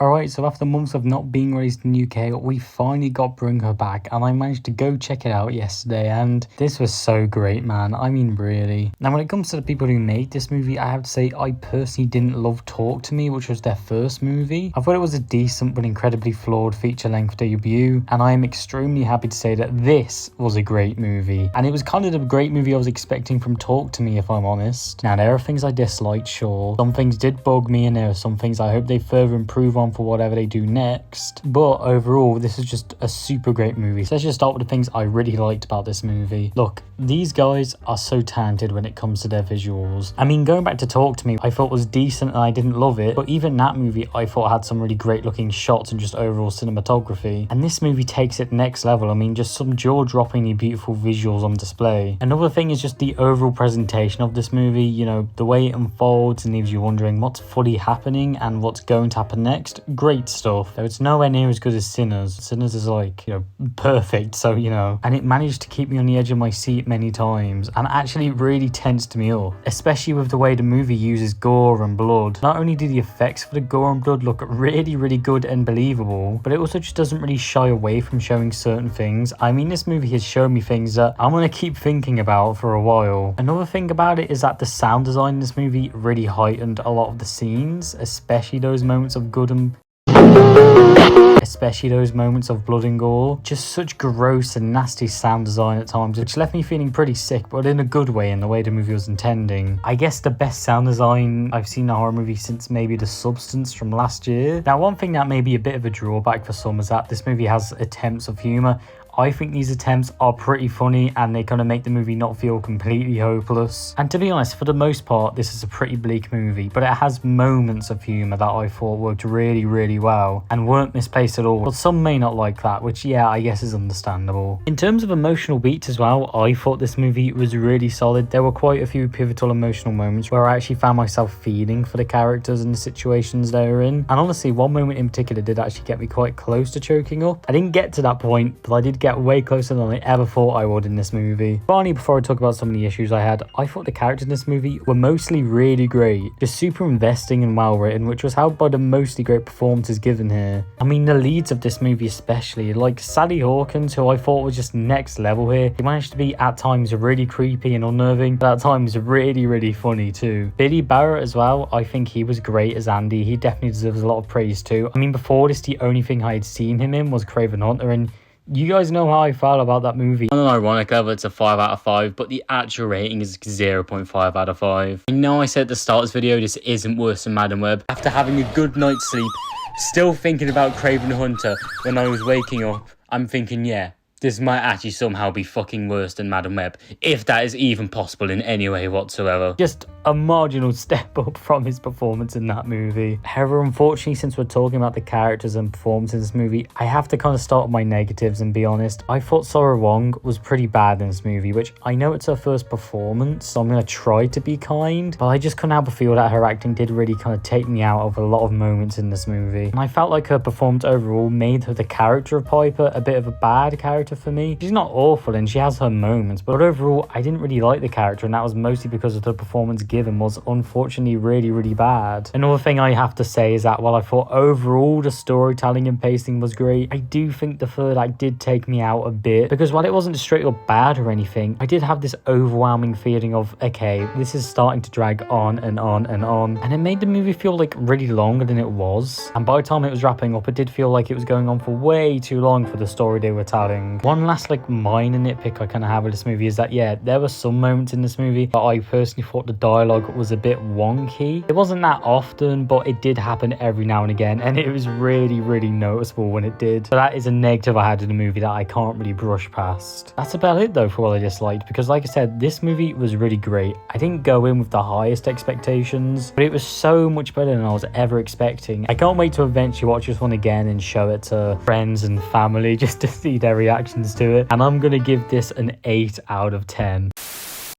Alright, so after months of not being released in the UK, we finally got Bring Her Back, and I managed to go check it out yesterday, and this was so great, man. I mean, really. Now, when it comes to the people who made this movie, I have to say I personally didn't love Talk to Me, which was their first movie. I thought it was a decent but incredibly flawed feature-length debut, and I am extremely happy to say that this was a great movie. And it was kind of the great movie I was expecting from Talk to Me, if I'm honest. Now, there are things I disliked, sure. Some things did bug me, and there are some things I hope they further improve on for whatever they do next, but overall this is just a super great movie. So let's just start with the things I really liked about this movie. Look, these guys are so talented when it comes to their visuals. I mean, going back to Talk to Me, I thought was decent and I didn't love it, but even that movie I thought had some really great looking shots and just overall cinematography, and this movie takes it next level. I mean, just some jaw-droppingly beautiful visuals on display. Another thing is just the overall presentation of this movie, you know, the way it unfolds and leaves you wondering what's fully happening and what's going to happen next. Great stuff, though it's nowhere near as good as Sinners. Sinners is like, you know, perfect, so you know, and it managed to keep me on the edge of my seat many times and actually really tensed me up, especially with the way the movie uses gore and blood. Not only do the effects for the gore and blood look really good and believable, but it also just doesn't really shy away from showing certain things. I mean, this movie has shown me things that I'm gonna keep thinking about for a while. Another thing about it is that the sound design in this movie really heightened a lot of the scenes, especially those moments of blood and gore. Just such gross and nasty sound design at times, which left me feeling pretty sick, but in a good way, in the way the movie was intending. I guess the best sound design I've seen in a horror movie since maybe The Substance from last year. Now, one thing that may be a bit of a drawback for some is that this movie has attempts of humor. I think these attempts are pretty funny and they kind of make the movie not feel completely hopeless. And to be honest, for the most part, this is a pretty bleak movie, but it has moments of humour that I thought worked really well and weren't misplaced at all. But some may not like that, which yeah, I guess is understandable. In terms of emotional beats as well, I thought this movie was really solid. There were quite a few pivotal emotional moments where I actually found myself feeling for the characters and the situations they were in. And honestly, one moment in particular did actually get me quite close to choking up. I didn't get to that point, but I did get way closer than I ever thought I would in this movie. Finally, before I talk about some of the issues I had, I thought the characters in this movie were mostly really great, just super investing and well written, which was helped by the mostly great performances given here. I mean, the leads of this movie especially, like Sally Hawkins, who I thought was just next level here. He managed to be at times really creepy and unnerving, but at times really funny too. Billy Barrett as well, I think he was great as Andy. He definitely deserves a lot of praise too. I mean, before this, the only thing I had seen him in was Craven Hunter, and you guys know how I felt about that movie. On an ironic level, it's a 5 out of 5, but the actual rating is 0.5 out of 5. I know I said at the start of this video, this isn't worse than Madam Web. After having a good night's sleep, still thinking about Craven Hunter when I was waking up, I'm thinking, yeah, this might actually somehow be fucking worse than Madam Web, if that is even possible in any way whatsoever. Just a marginal step up from his performance in that movie. However, unfortunately, since we're talking about the characters and performance in this movie, I have to kind of start with my negatives and be honest. I thought Sora Wong was pretty bad in this movie, which I know it's her first performance, so I'm going to try to be kind, but I just couldn't help but feel that her acting did really kind of take me out of a lot of moments in this movie. And I felt like her performance overall made her, the character of Piper, a bit of a bad character for me. She's not awful and she has her moments, but overall, I didn't really like the character, and that was mostly because of the performance given was unfortunately really bad. Another thing I have to say is that while I thought overall the storytelling and pacing was great, I do think the third act did take me out a bit, because while it wasn't straight up bad or anything, I did have this overwhelming feeling of, okay, this is starting to drag on, and it made the movie feel like really longer than it was, and by the time it was wrapping up, it did feel like it was going on for way too long for the story they were telling. One last like minor nitpick I kind of have with this movie is that, yeah, there were some moments in this movie but I personally thought the dialogue was a bit wonky. It wasn't that often, but it did happen every now and again, and it was really noticeable when it did. So that is a negative I had in the movie that I can't really brush past. That's about it though for what I disliked, because like I said, this movie was really great. I didn't go in with the highest expectations, but it was so much better than I was ever expecting. I can't wait to eventually watch this one again and show it to friends and family just to see their reactions to it, and I'm gonna give this an 8 out of 10.